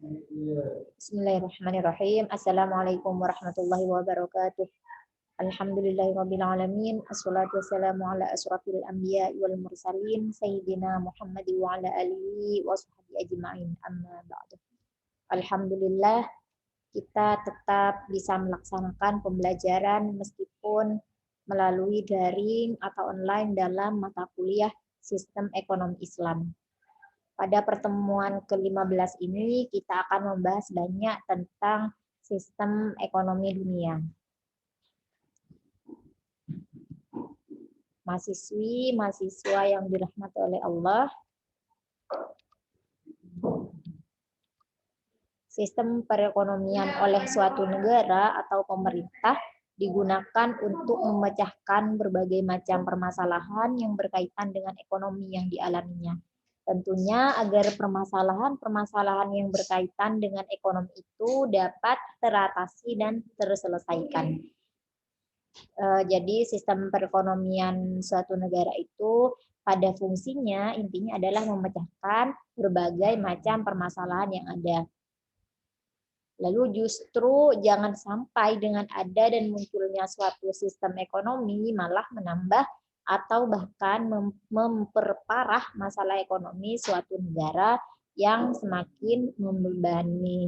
Bismillahirrahmanirrahim. Assalamualaikum warahmatullahi wabarakatuh. Alhamdulillahirabbil alamin. Assalatu wassalamu ala asrofil anbiya'i wal mursalin sayyidina Muhammad wa ala alihi wa sahbihi ajma'in. Amma ba'du. Alhamdulillah kita tetap bisa melaksanakan pembelajaran meskipun melalui daring atau online dalam mata kuliah Sistem Ekonomi Islam. Pada pertemuan ke-15 ini kita akan membahas banyak tentang sistem ekonomi dunia. Mahasiswi, mahasiswa yang dirahmati oleh Allah, sistem perekonomian oleh suatu negara atau pemerintah digunakan untuk memecahkan berbagai macam permasalahan yang berkaitan dengan ekonomi yang dialaminya. Tentunya agar permasalahan-permasalahan yang berkaitan dengan ekonomi itu dapat teratasi dan terselesaikan. Jadi sistem perekonomian suatu negara itu pada fungsinya intinya adalah memecahkan berbagai macam permasalahan yang ada. Lalu justru jangan sampai dengan ada dan munculnya suatu sistem ekonomi malah menambah atau bahkan memperparah masalah ekonomi suatu negara yang semakin membebani.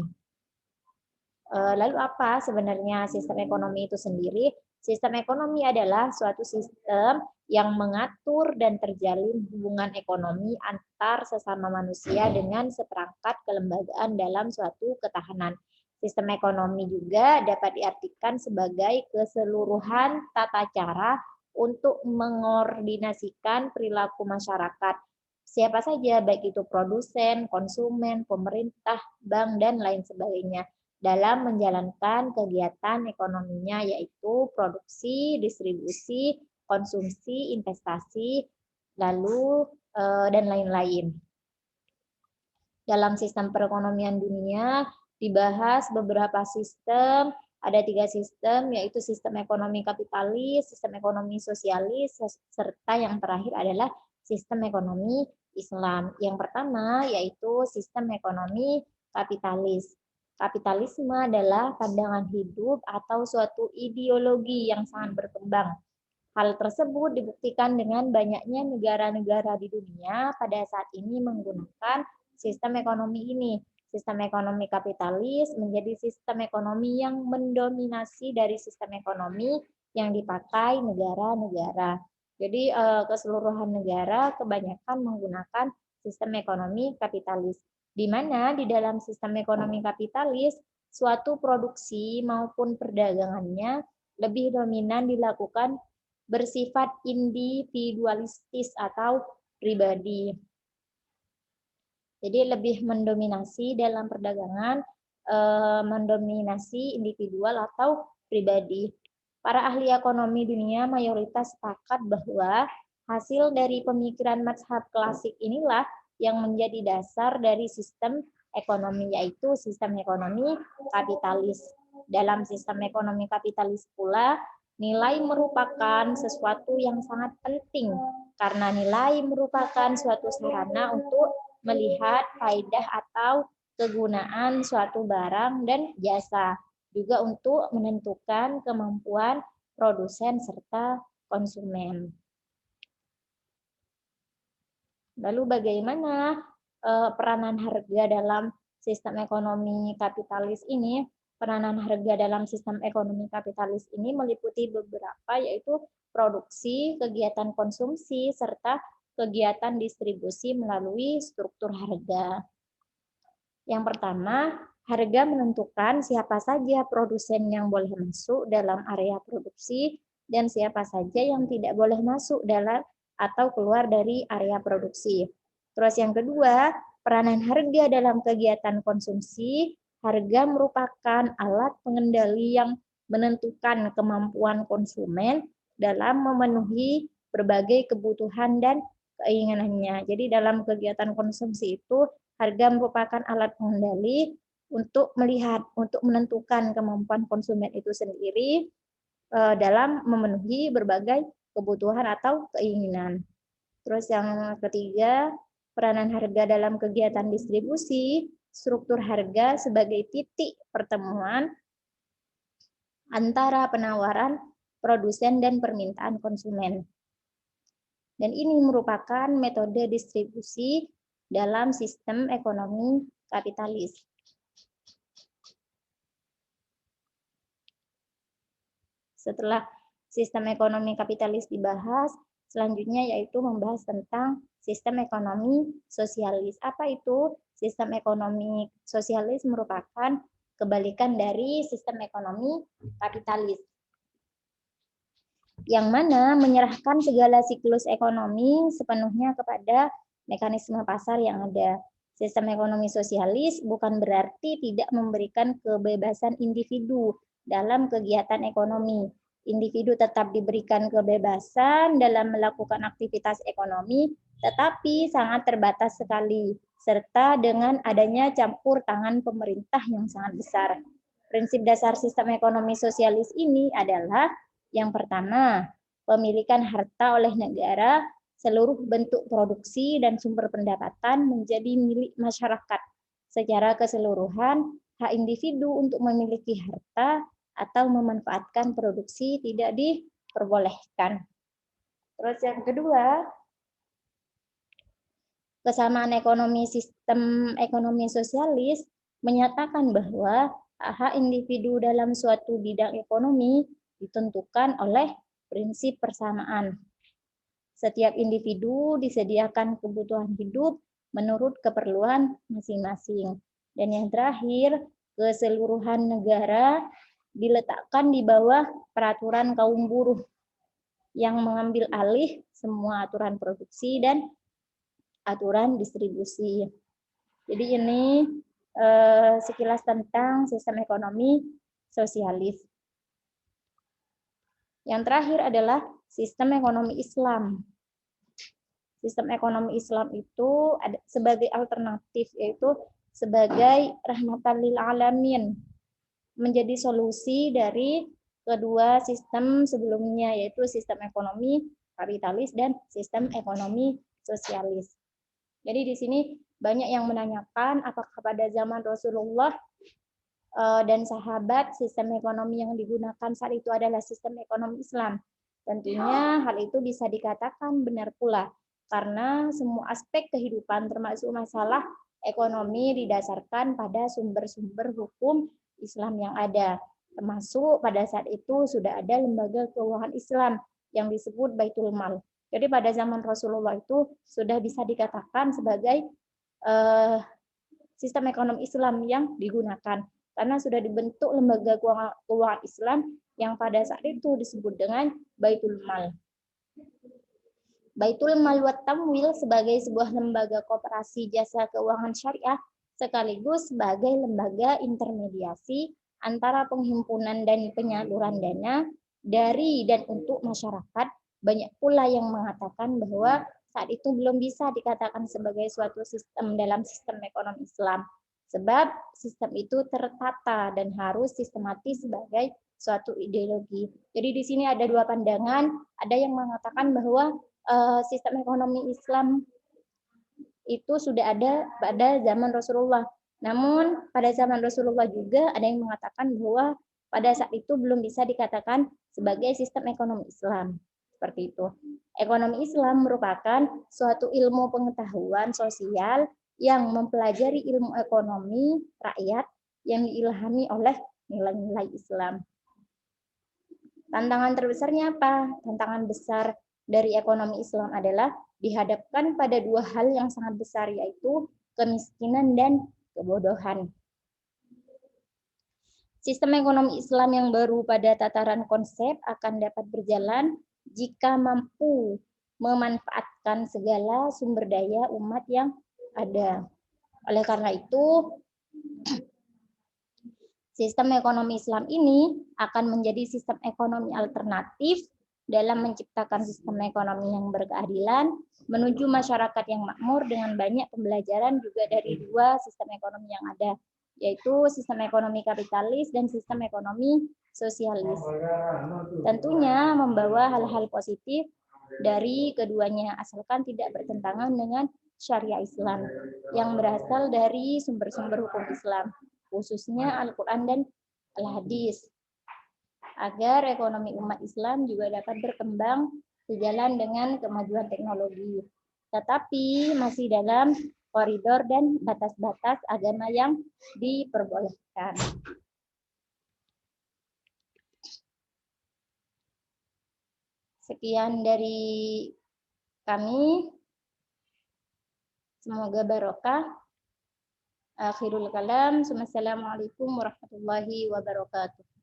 Lalu apa sebenarnya sistem ekonomi itu sendiri? Sistem ekonomi adalah suatu sistem yang mengatur dan terjalin hubungan ekonomi antar sesama manusia dengan seperangkat kelembagaan dalam suatu ketahanan. Sistem ekonomi juga dapat diartikan sebagai keseluruhan tata cara untuk mengordinasikan perilaku masyarakat. Siapa saja, baik itu produsen, konsumen, pemerintah, bank, dan lain sebagainya, dalam menjalankan kegiatan ekonominya, yaitu produksi, distribusi, konsumsi, investasi, lalu dan lain-lain. Dalam sistem perekonomian dunia dibahas beberapa sistem. Ada 3 sistem, yaitu sistem ekonomi kapitalis, sistem ekonomi sosialis, serta yang terakhir adalah sistem ekonomi Islam. Yang pertama yaitu sistem ekonomi kapitalis. Kapitalisme adalah pandangan hidup atau suatu ideologi yang sangat berkembang. Hal tersebut dibuktikan dengan banyaknya negara-negara di dunia pada saat ini menggunakan sistem ekonomi ini. Sistem ekonomi kapitalis menjadi sistem ekonomi yang mendominasi dari sistem ekonomi yang dipakai negara-negara. Jadi keseluruhan negara kebanyakan menggunakan sistem ekonomi kapitalis. Di mana di dalam sistem ekonomi kapitalis suatu produksi maupun perdagangannya lebih dominan dilakukan bersifat individualistis atau pribadi. Jadi lebih mendominasi dalam perdagangan, mendominasi individual atau pribadi. Para ahli ekonomi dunia mayoritas sepakat bahwa hasil dari pemikiran mazhab klasik inilah yang menjadi dasar dari sistem ekonomi, yaitu sistem ekonomi kapitalis. Dalam sistem ekonomi kapitalis pula, nilai merupakan sesuatu yang sangat penting karena nilai merupakan suatu sarana untuk melihat faedah atau kegunaan suatu barang dan jasa, juga untuk menentukan kemampuan produsen serta konsumen. Lalu bagaimana peranan harga dalam sistem ekonomi kapitalis ini? Peranan harga dalam sistem ekonomi kapitalis ini meliputi beberapa, yaitu produksi, kegiatan konsumsi, serta kegiatan distribusi melalui struktur harga. Yang pertama, harga menentukan siapa saja produsen yang boleh masuk dalam area produksi dan siapa saja yang tidak boleh masuk dalam atau keluar dari area produksi. Terus yang kedua, peranan harga dalam kegiatan konsumsi. Harga merupakan alat pengendali yang menentukan kemampuan konsumen dalam memenuhi berbagai kebutuhan dan keinginannya. Jadi dalam kegiatan konsumsi itu harga merupakan alat pengendali untuk melihat, untuk menentukan kemampuan konsumen itu sendiri dalam memenuhi berbagai kebutuhan atau keinginan. Terus yang ketiga, peranan harga dalam kegiatan distribusi. struktur harga sebagai titik pertemuan antara penawaran produsen dan permintaan konsumen. Dan ini merupakan metode distribusi dalam sistem ekonomi kapitalis. Setelah sistem ekonomi kapitalis dibahas, selanjutnya yaitu membahas tentang sistem ekonomi sosialis. Apa itu? Sistem ekonomi sosialis merupakan kebalikan dari sistem ekonomi kapitalis, yang mana menyerahkan segala siklus ekonomi sepenuhnya kepada mekanisme pasar yang ada. Sistem ekonomi sosialis bukan berarti tidak memberikan kebebasan individu dalam kegiatan ekonomi. Individu tetap diberikan kebebasan dalam melakukan aktivitas ekonomi, tetapi sangat terbatas sekali, serta dengan adanya campur tangan pemerintah yang sangat besar. Prinsip dasar sistem ekonomi sosialis ini adalah yang pertama, pemilikan harta oleh negara, seluruh bentuk produksi dan sumber pendapatan menjadi milik masyarakat. Secara keseluruhan, hak individu untuk memiliki harta atau memanfaatkan produksi tidak diperbolehkan. Terus yang kedua, kesamaan ekonomi sistem ekonomi sosialis menyatakan bahwa hak individu dalam suatu bidang ekonomi ditentukan oleh prinsip persamaan. Setiap individu disediakan kebutuhan hidup menurut keperluan masing-masing. Dan yang terakhir, keseluruhan negara diletakkan di bawah peraturan kaum buruh yang mengambil alih semua aturan produksi dan aturan distribusi. Jadi ini sekilas tentang sistem ekonomi sosialis. Yang terakhir adalah sistem ekonomi Islam. Sistem ekonomi Islam itu ada sebagai alternatif, yaitu sebagai rahmatan lil alamin, menjadi solusi dari kedua sistem sebelumnya, yaitu sistem ekonomi kapitalis dan sistem ekonomi sosialis. Jadi di sini banyak yang menanyakan apakah pada zaman Rasulullah dan sahabat sistem ekonomi yang digunakan saat itu adalah sistem ekonomi Islam. Tentunya hal itu bisa dikatakan benar pula, karena semua aspek kehidupan termasuk masalah ekonomi didasarkan pada sumber-sumber hukum Islam yang ada. Termasuk pada saat itu sudah ada lembaga keuangan Islam yang disebut Baitul Mal. Jadi pada zaman Rasulullah itu sudah bisa dikatakan sebagai sistem ekonomi Islam yang digunakan, karena sudah dibentuk lembaga keuangan Islam yang pada saat itu disebut dengan Baitul Mal. Baitul Mal wa Tamwil sebagai sebuah lembaga koperasi jasa keuangan syariah sekaligus sebagai lembaga intermediasi antara penghimpunan dan penyaluran dana dari dan untuk masyarakat. Banyak pula yang mengatakan bahwa saat itu belum bisa dikatakan sebagai suatu sistem dalam sistem ekonomi Islam, sebab sistem itu tertata dan harus sistematis sebagai suatu ideologi. Jadi di sini ada dua pandangan, ada yang mengatakan bahwa sistem ekonomi Islam itu sudah ada pada zaman Rasulullah. Namun pada zaman Rasulullah juga ada yang mengatakan bahwa pada saat itu belum bisa dikatakan sebagai sistem ekonomi Islam. Seperti itu. Ekonomi Islam merupakan suatu ilmu pengetahuan sosial yang mempelajari ilmu ekonomi rakyat yang diilhami oleh nilai-nilai Islam. Tantangan terbesarnya apa? Tantangan besar dari ekonomi Islam adalah dihadapkan pada dua hal yang sangat besar, yaitu kemiskinan dan kebodohan. Sistem ekonomi Islam yang baru pada tataran konsep akan dapat berjalan jika mampu memanfaatkan segala sumber daya umat yang ada. Oleh karena itu, sistem ekonomi Islam ini akan menjadi sistem ekonomi alternatif dalam menciptakan sistem ekonomi yang berkeadilan menuju masyarakat yang makmur dengan banyak pembelajaran juga dari dua sistem ekonomi yang ada, yaitu sistem ekonomi kapitalis dan sistem ekonomi sosialis. Tentunya membawa hal-hal positif dari keduanya, asalkan tidak bertentangan dengan syariah Islam yang berasal dari sumber-sumber hukum Islam, khususnya Al-Quran dan Al-Hadis, agar ekonomi umat Islam juga dapat berkembang sejalan dengan kemajuan teknologi, tetapi masih dalam koridor dan batas-batas agama yang diperbolehkan. Sekian dari kami. Semoga barokah. Akhirul kalam. Assalamualaikum warahmatullahi wabarakatuh.